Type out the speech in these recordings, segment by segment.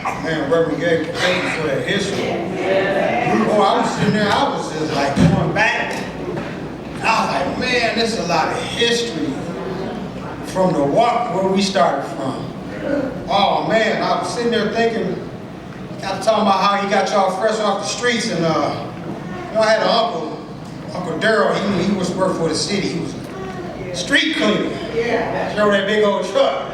Man, Reverend Gabe, thank you for that history. Oh, I was sitting there, I was just like going back. And I was like, man, this is a lot of history from the walk where we started from. Oh man, I was sitting there thinking, got to talking about how he got y'all fresh off the streets, and I had an Uncle Darrell. He was working for the city. He was a street cleaner. Drove that big old truck.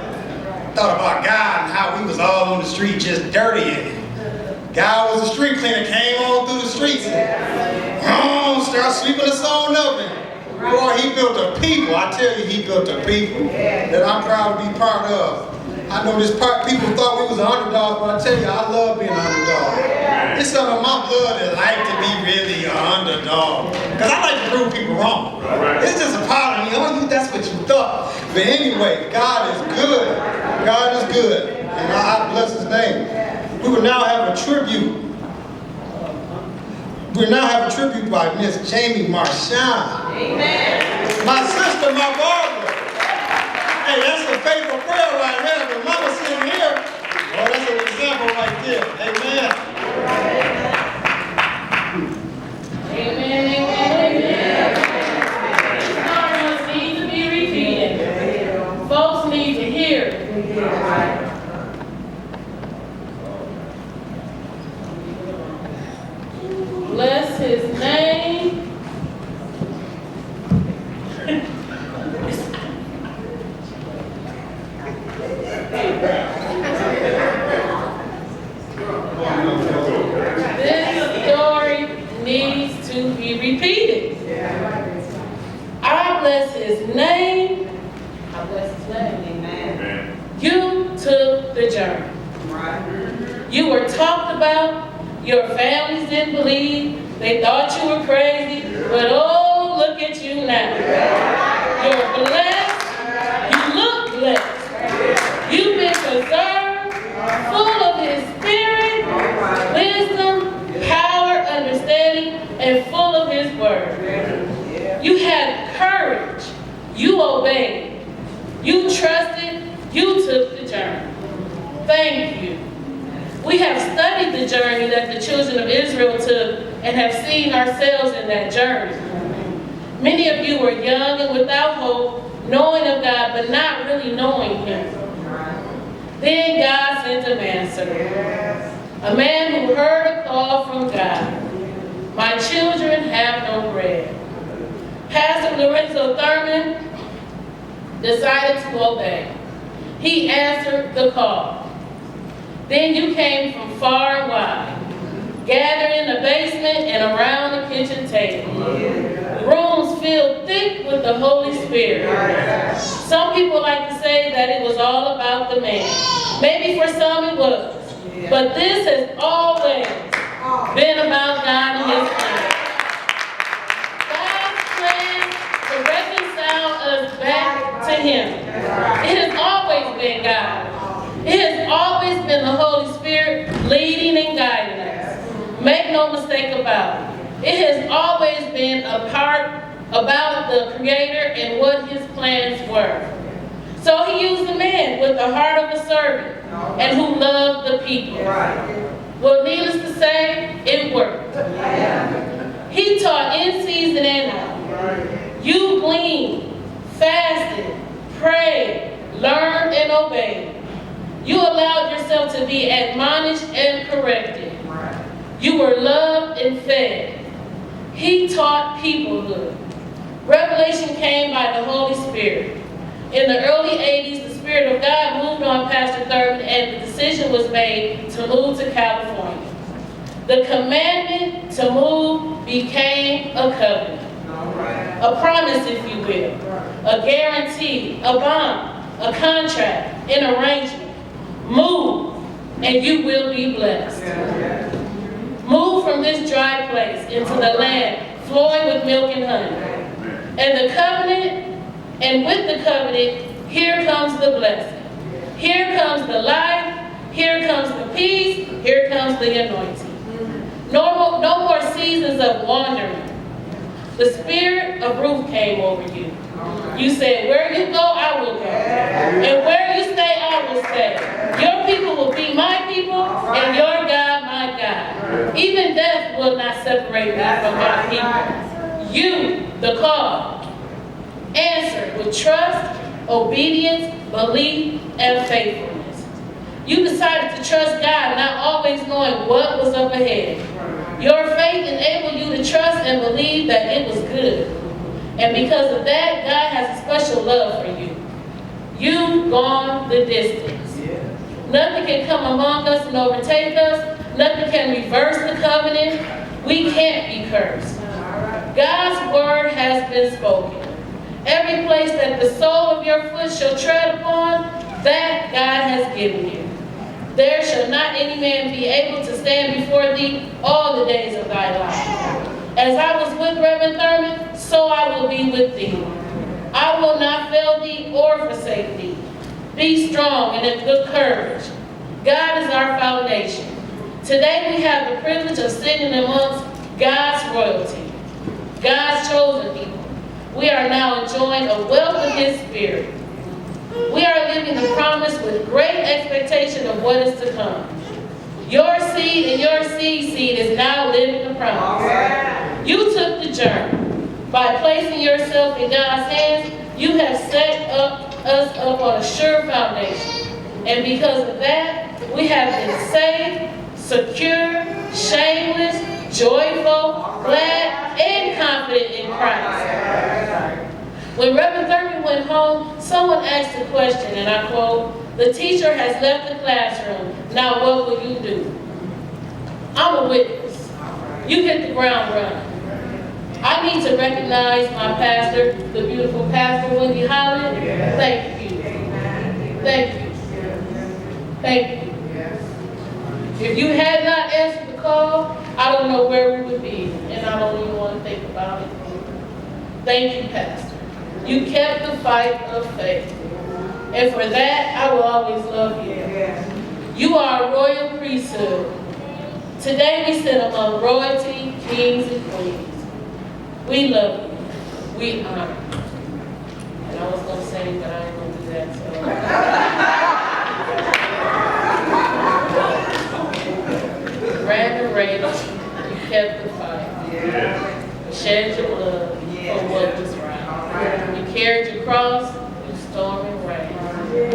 Thought about God and how we was all on the street just dirty. And God was a street cleaner, came on through the streets and started sweeping us on up. And boy, he built a people. I tell you, he built a people that I'm proud to be part of. I know this part, people thought we was an underdog, but I tell you, I love being an underdog. It's something in my blood that like to be really an underdog. Because I like to prove people wrong. It's just a part of me. Oh, that's what you thought. But anyway, God is good. God is good. And I bless his name. We will now have a tribute. We will now have a tribute by Miss Jamie Marchand. Amen. My sister, my Barbara. Hey, that's a faithful prayer right there. But mama sitting here, oh, that's an example right there. Amen. Amen, amen, amen. Stories need to be repeated. Folks need to hear it. Bless his name. This story needs to be repeated. I bless his name. I bless his name. Amen. You took the journey. You were talked about. Your families didn't believe. They thought you were crazy. But oh, look at you now. You're blessed. You look blessed. You've been preserved, full of his spirit, wisdom, power, understanding, and full of his word. You had courage. You obeyed. You trusted. You took the journey. Thank you. We have studied the journey that the children of Israel took and have seen ourselves in that journey. Many of you were young and without hope, knowing of God, but not really knowing him. Then God sent a man, a man who heard a call from God. My children have no bread. Pastor Lorenzo Thurman decided to obey. He answered the call. Then you came from far and wide, gathered in the basement and around the kitchen table. Rooms filled thick with the Holy Spirit. Some people like to say that it was all about the man. Maybe for some it was. But this has always been about God and his plan. God's plan to reconcile us back to him. It has always been God. It has always been the Holy Spirit leading and guiding us. Make no mistake about it. It has always been a part about the Creator and what his plans were. So he used a man with the heart of a servant and who loved the people. Well, needless to say, it worked. He taught in season and out. You gleaned, fasted, prayed, learned, and obeyed. You allowed yourself to be admonished and corrected. You were loved and fed. He taught peoplehood. Revelation came by the Holy Spirit. In the early 80s, the Spirit of God moved on Pastor Thurman, and the decision was made to move to California. The commandment to move became a covenant. A promise, if you will. A guarantee, a bond, a contract, an arrangement. Move, and you will be blessed. Move from this dry place into the land flowing with milk and honey. And the covenant, and with the covenant, here comes the blessing. Here comes the life, here comes the peace, here comes the anointing. No more seasons of wandering. The spirit of Ruth came over you. You said, where you go, I will go. And where you stay, I will stay. Your people will be my people, cannot separate me from my people. You, the call, answered with trust, obedience, belief, and faithfulness. You decided to trust God, not always knowing what was up ahead. Your faith enabled you to trust and believe that it was good. And because of that, God has a special love for you. You've gone the distance. Nothing can come among us and overtake us. Nothing can reverse the covenant. We can't be cursed. God's word has been spoken. Every place that the sole of your foot shall tread upon, that God has given you. There shall not any man be able to stand before thee all the days of thy life. As I was with Reverend Thurman, so I will be with thee. I will not fail thee or forsake thee. Be strong and of good courage. God is our foundation. Today we have the privilege of sitting amongst God's royalty, God's chosen people. We are now enjoying a wealth of His Spirit. We are living the promise with great expectation of what is to come. Your seed and your seed is now living the promise. You took the journey. By placing yourself in God's hands, you have set us up on a sure foundation. And because of that, we have been saved, secure, shameless, joyful, glad, and confident in Christ. When Reverend Thurman went home, someone asked a question, and I quote, "The teacher has left the classroom. Now what will you do?" I'm a witness. You hit the ground running. I need to recognize my pastor, the beautiful Pastor Wendy Holland. Thank you. Thank you. Thank you. If you had not answered the call, I don't know where we would be, and I don't even want to think about it. Thank you, Pastor. You kept the fight of faith. And for that, I will always love you. You are a royal priesthood. Today we sit among royalty, kings, and queens. We love you. We honor you. And I was going to say, but I ain't going to do that. So. Brandon Rayner, you kept the fight. You shed your blood for what was right. You carried your cross through storm and rain.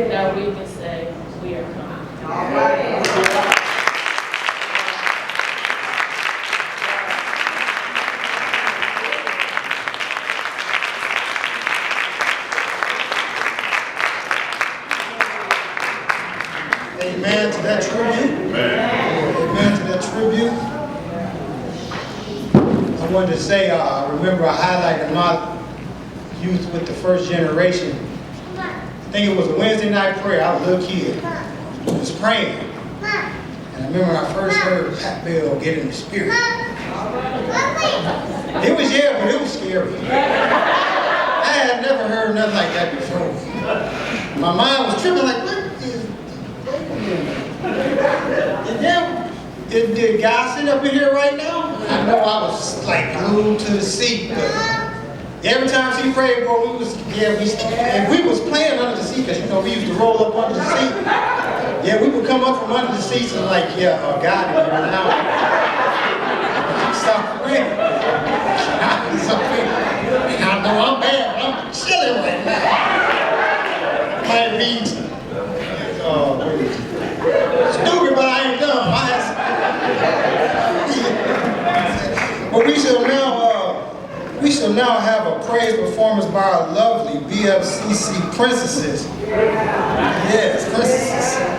Now we can say, we are coming. Amen to that tribute. Amen to that tribute. I wanted to say, remember I highlighted my youth with the first generation. I think it was a Wednesday night prayer. I was a little kid. I was praying. And I remember when I first heard Pat Bell get in the spirit. It was, but it was scary. I had never heard nothing like that before. My mind was tripping like, what is and then, did God sit up in here right now? I know I was like glued to the seat, but every time she prayed, boy, if we was playing under the seat, because you know we used to roll up under the seat. Yeah, we would come up from under the seats and like, God is here now. Stop praying. I know I'm bad, but I'm chilling right now. Might be stupid, but I ain't dumb. But we shall now have a praise performance by our lovely BFCC princesses. Yes, princesses.